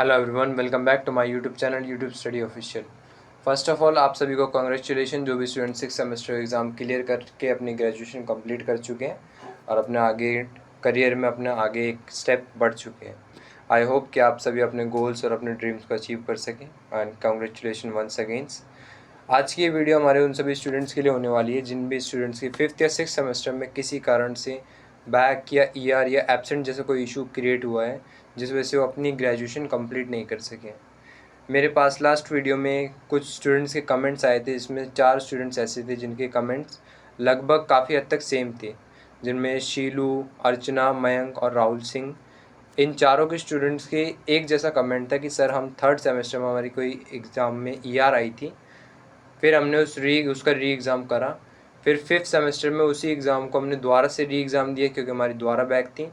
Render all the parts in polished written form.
Hello everyone, welcome back to my YouTube channel YouTube study official. First of all आप सभी को congratulation, जो भी स्टूडेंट 6 सेमेस्टर एग्ज़ाम क्लियर करके अपनी ग्रेजुएशन कंप्लीट कर चुके हैं और अपने आगे करियर में अपने आगे एक स्टेप बढ़ चुके हैं। आई होप कि आप सभी अपने गोल्स और अपने ड्रीम्स को अचीव कर सकें एंड कॉन्ग्रेचुलेशन वंस अगेंस। आज की ये वीडियो हमारे उन सभी स्टूडेंट्स के लिए होने वाली है जिन भी स्टूडेंट्स की 5th या 6th सेमेस्टर में किसी कारण से बैक या ईआर या एब्सेंट जैसा कोई इशू क्रिएट हुआ है जिस वजह से वो अपनी ग्रेजुएशन कंप्लीट नहीं कर सके। मेरे पास लास्ट वीडियो में कुछ स्टूडेंट्स के कमेंट्स आए थे, इसमें 4 स्टूडेंट्स ऐसे थे जिनके कमेंट्स लगभग काफ़ी हद तक सेम थे, जिनमें शीलू, अर्चना, मयंक और राहुल सिंह। इन चारों के स्टूडेंट्स के एक जैसा कमेंट था कि सर हम 3rd सेमेस्टर में हमारी कोई एग्ज़ाम में ईआर आई थी, फिर हमने उसका री एग्ज़ाम करा, फिर 5th सेमेस्टर में उसी एग्ज़ाम को हमने दोबारा से री एग्ज़ाम दिया क्योंकि हमारी दोबारा बैक थी,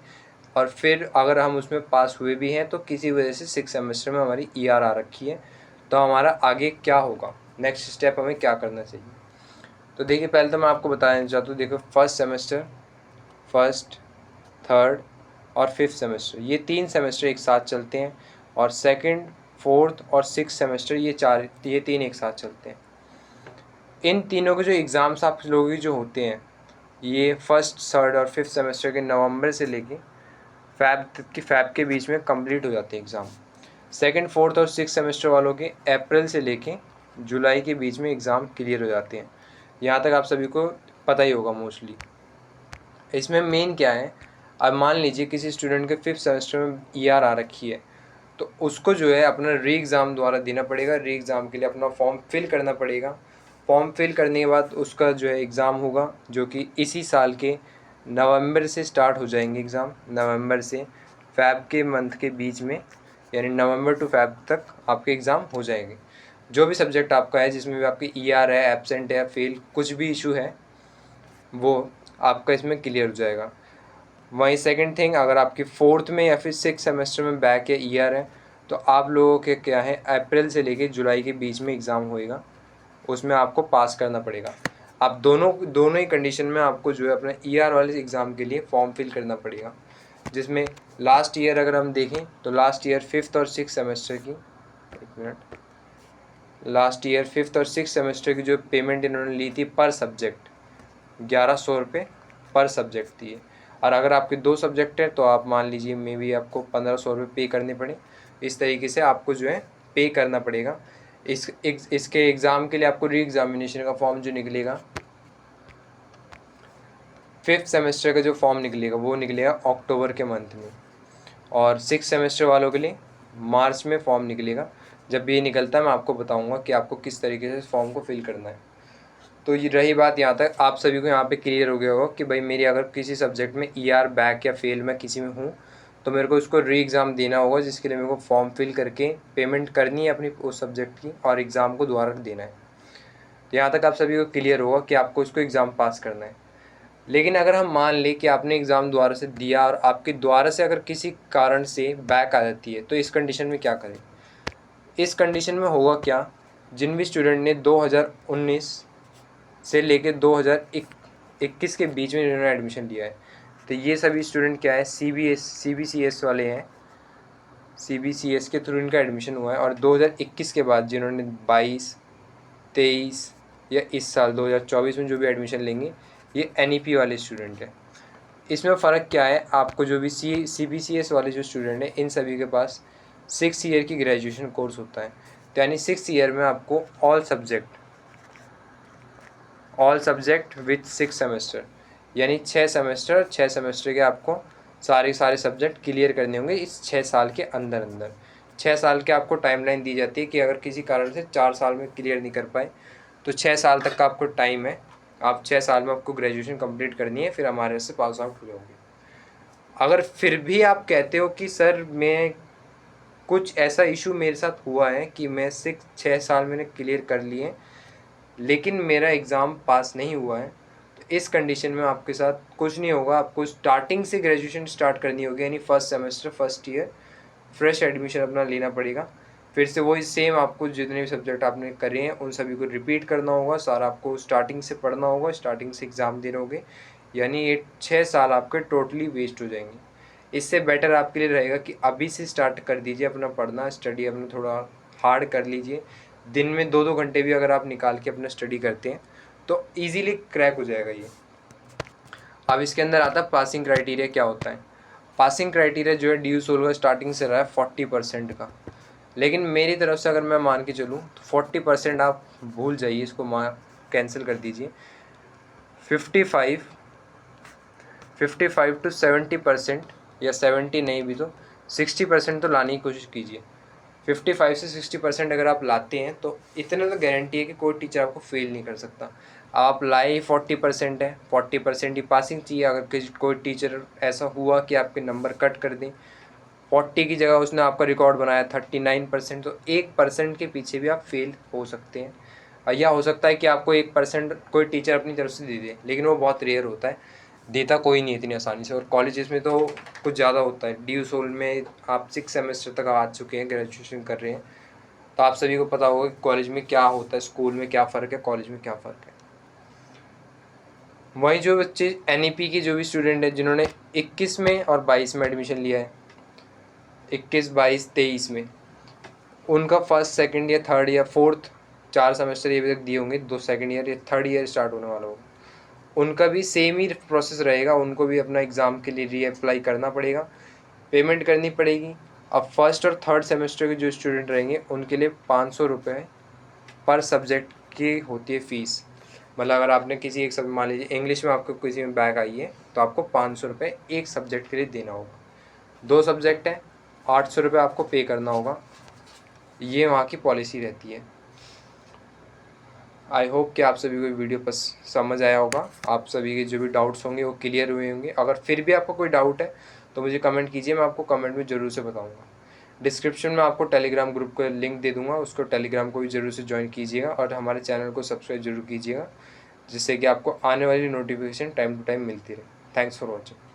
और फिर अगर हम उसमें पास हुए भी हैं तो किसी वजह से 6th सेमेस्टर में हमारी ईआर आ रखी है। तो हमारा आगे क्या होगा, नेक्स्ट स्टेप हमें क्या करना चाहिए। तो देखिए, पहले तो मैं आपको बताना चाहता हूँ, देखो फर्स्ट सेमेस्टर, फर्स्ट, थर्ड और 5th सेमेस्टर, ये 3 सेमेस्टर एक साथ चलते हैं, और सेकंड, 4th और 6th सेमेस्टर ये 3 एक साथ चलते हैं। इन तीनों के जो एग्ज़ाम्स आप लोगों के जो होते हैं, ये फर्स्ट, थर्ड और 5th सेमेस्टर के नवंबर से लेके फैब के बीच में कंप्लीट हो जाते हैं एग्ज़ाम। सेकंड, फोर्थ और 6th सेमेस्टर वालों के अप्रैल से लेके जुलाई के बीच में एग्ज़ाम क्लियर हो जाते हैं। यहाँ तक आप सभी को पता ही होगा मोस्टली। इसमें मेन क्या है, अब मान लीजिए किसी स्टूडेंट के 5th सेमेस्टर में ईआर आ रखी है, तो उसको जो है अपना री एग्ज़ाम दोबारा देना पड़ेगा। री एग्ज़ाम के लिए अपना फॉर्म फिल करना पड़ेगा। फॉर्म फिल करने के बाद उसका जो है एग्ज़ाम होगा, जो कि इसी साल के नवंबर से स्टार्ट हो जाएंगे एग्ज़ाम। नवंबर से फैब के मंथ के बीच में, यानी नवंबर टू फैब तक आपके एग्ज़ाम हो जाएंगे। जो भी सब्जेक्ट आपका है, जिसमें भी आपकी ईआर है, एब्सेंट है, फेल, कुछ भी इशू है, वो आपका इसमें क्लियर हो जाएगा। वहीं सेकंड थिंग, अगर आपकी 4th में या फिर 6th सेमेस्टर में बैक या ईआर है, तो आप लोगों के क्या है, अप्रैल से लेके जुलाई के बीच में एग्ज़ाम होएगा, उसमें आपको पास करना पड़ेगा। आप दोनों ही कंडीशन में आपको जो है अपना ईआर वाले एग्ज़ाम के लिए फॉर्म फिल करना पड़ेगा, जिसमें लास्ट ईयर अगर हम देखें तो लास्ट ईयर 5th और 6th सेमेस्टर की, एक मिनट, लास्ट ईयर 5th और 6th सेमेस्टर की जो पेमेंट इन्होंने ली थी पर सब्जेक्ट, 1100 रुपये पर सब्जेक्ट थी। और अगर आपके 2 सब्जेक्ट है तो आप मान लीजिए मे बी आपको 1500 रुपये पे करने पड़े। इस तरीके से आपको जो है पे करना पड़ेगा। इसके एग्ज़ाम के लिए आपको री एग्ज़ामिनेशन का फॉर्म जो निकलेगा, 5th सेमेस्टर का जो फॉर्म निकलेगा वो निकलेगा अक्टूबर के मंथ में, और 6th सेमेस्टर वालों के लिए मार्च में फॉर्म निकलेगा। जब ये निकलता है मैं आपको बताऊंगा कि आपको किस तरीके से इस फॉर्म को फिल करना है। तो ये रही बात, यहाँ तक आप सभी को यहाँ पे क्लियर हो गया होगा कि भाई मेरी अगर किसी सब्जेक्ट में ईआर बैक या फेल मैं किसी में हूँ, तो मेरे को उसको री एग्ज़ाम देना होगा, जिसके लिए मेरे को फॉर्म फिल करके पेमेंट करनी है अपनी उस सब्जेक्ट की, और एग्ज़ाम को दोबारा देना है। तो यहाँ तक आप सभी को क्लियर होगा कि आपको उसको एग्ज़ाम पास करना है। लेकिन अगर हम मान लें कि आपने एग्ज़ाम दोबारा से दिया और आपकी दोबारा से अगर किसी कारण से बैक आ जाती है, तो इस कंडीशन में क्या करें। इस कंडीशन में होगा क्या, जिन भी स्टूडेंट ने 2019 से लेके 2021 के बीच में इन्होंने एडमिशन लिया है, तो ये सभी स्टूडेंट क्या है, CBCS वाले हैं। CBCS के थ्रू इनका एडमिशन हुआ है। और 2021 के बाद जिन्होंने 22, 23 या इस साल 2024 में जो भी एडमिशन लेंगे, ये NEP वाले स्टूडेंट हैं। इसमें फ़र्क क्या है, आपको जो भी CBCS वाले जो स्टूडेंट हैं, इन सभी के पास 6 ईयर की ग्रेजुएशन कोर्स होता है। तो यानी 6 ईयर में आपको ऑल सब्जेक्ट विथ 6 सेमेस्टर, यानी 6 सेमेस्टर के आपको सारे सब्जेक्ट क्लियर करने होंगे इस 6 साल के अंदर 6 साल के आपको टाइमलाइन दी जाती है कि अगर किसी कारण से 4 साल में क्लियर नहीं कर पाए, तो 6 साल तक का आपको टाइम है। आप 6 साल में आपको ग्रेजुएशन कंप्लीट करनी है, फिर हमारे से पास आउट हो जाओगे। अगर फिर भी आप कहते हो कि सर मैं कुछ ऐसा इशू मेरे साथ हुआ है कि मैं 6 साल मैंने क्लियर कर लिए, लेकिन मेरा एग्ज़ाम पास नहीं हुआ है, तो इस कंडीशन में आपके साथ कुछ नहीं होगा। आपको स्टार्टिंग से ग्रेजुएशन स्टार्ट करनी होगी, यानी first semester, first year fresh admission अपना लेना पड़ेगा। फिर से वही सेम, आपको जितने भी सब्जेक्ट आपने करे हैं उन सभी को रिपीट करना होगा, सारा आपको स्टार्टिंग से पढ़ना होगा, स्टार्टिंग से एग्ज़ाम देने होंगे, यानी ये 6 साल आपके टोटली वेस्ट हो जाएंगे। इससे बेटर आपके लिए रहेगा कि अभी से स्टार्ट कर दीजिए अपना पढ़ना, स्टडी अपना थोड़ा हार्ड कर लीजिए। दिन में 2-2 घंटे भी अगर आप निकाल के अपना स्टडी करते हैं तो ईज़िली क्रैक हो जाएगा ये। अब इसके अंदर आता है पासिंग क्राइटेरिया क्या होता है। पासिंग क्राइटेरिया जो है ड्यू सोल का स्टार्टिंग से रहा है 40% का, लेकिन मेरी तरफ से अगर मैं मान के चलूँ तो 40% आप भूल जाइए, इसको कैंसिल कर दीजिए। 55 टू 70% या 70 नहीं भी तो 60% तो लाने की कोशिश कीजिए। 55 से 60% अगर आप लाते हैं तो इतना तो गारंटी है कि कोई टीचर आपको फेल नहीं कर सकता। आप लाए 40% है, 40% ही पासिंग चाहिए। अगर कोई टीचर ऐसा हुआ कि आपके नंबर कट कर दें, 40 की जगह उसने आपका रिकॉर्ड बनाया 39%, तो 1% के पीछे भी आप फेल हो सकते हैं। या हो सकता है कि आपको 1% कोई टीचर अपनी तरफ से दे दे, लेकिन वो बहुत रेयर होता है, देता कोई नहीं इतनी आसानी से। और कॉलेजेस में तो कुछ ज़्यादा होता है। डी सोल में आप 6 सेमेस्टर तक आ चुके हैं, ग्रेजुएशन कर रहे हैं, तो आप सभी को पता होगा कि कॉलेज में क्या होता है, स्कूल में क्या फ़र्क है, कॉलेज में क्या फ़र्क है। वहीं जो बच्चे NEP के जो भी स्टूडेंट हैं जिन्होंने 21 में और 22 में एडमिशन लिया है, 21, 22, 23 में, उनका फर्स्ट, सेकंड या थर्ड या फोर्थ 4 सेमेस्टर ये भी तक दिए होंगे, 2 सेकंड ईयर या थर्ड ईयर स्टार्ट होने वाला होगा, उनका भी सेम ही प्रोसेस रहेगा। उनको भी अपना एग्ज़ाम के लिए रीअप्लाई करना पड़ेगा, पेमेंट करनी पड़ेगी। अब फर्स्ट और थर्ड सेमेस्टर के जो स्टूडेंट रहेंगे उनके लिए 500 रुपये पर सब्जेक्ट की होती है फ़ीस। मतलब अगर आपने किसी एक सब्जेक्ट, मान लीजिए इंग्लिश में आपको किसी में बैक आई है, तो आपको 500 रुपये एक सब्जेक्ट के लिए देना होगा। 2 सब्जेक्ट हैं, 800 रुपये आपको पे करना होगा। ये वहाँ की पॉलिसी रहती है। आई होप कि आप सभी को वीडियो समझ आया होगा। आप सभी के जो भी डाउट्स होंगे वो क्लियर हुए होंगे। अगर फिर भी आपको कोई डाउट है तो मुझे कमेंट कीजिए, मैं आपको कमेंट में ज़रूर से बताऊँगा। डिस्क्रिप्शन में आपको टेलीग्राम ग्रुप का लिंक दे दूँगा, उसको टेलीग्राम को भी ज़रूर से ज्वाइन कीजिएगा और हमारे चैनल को सब्सक्राइब ज़रूर कीजिएगा, जिससे कि आपको आने वाली नोटिफिकेशन टाइम टू टाइम मिलती रहे। Thanks for watching.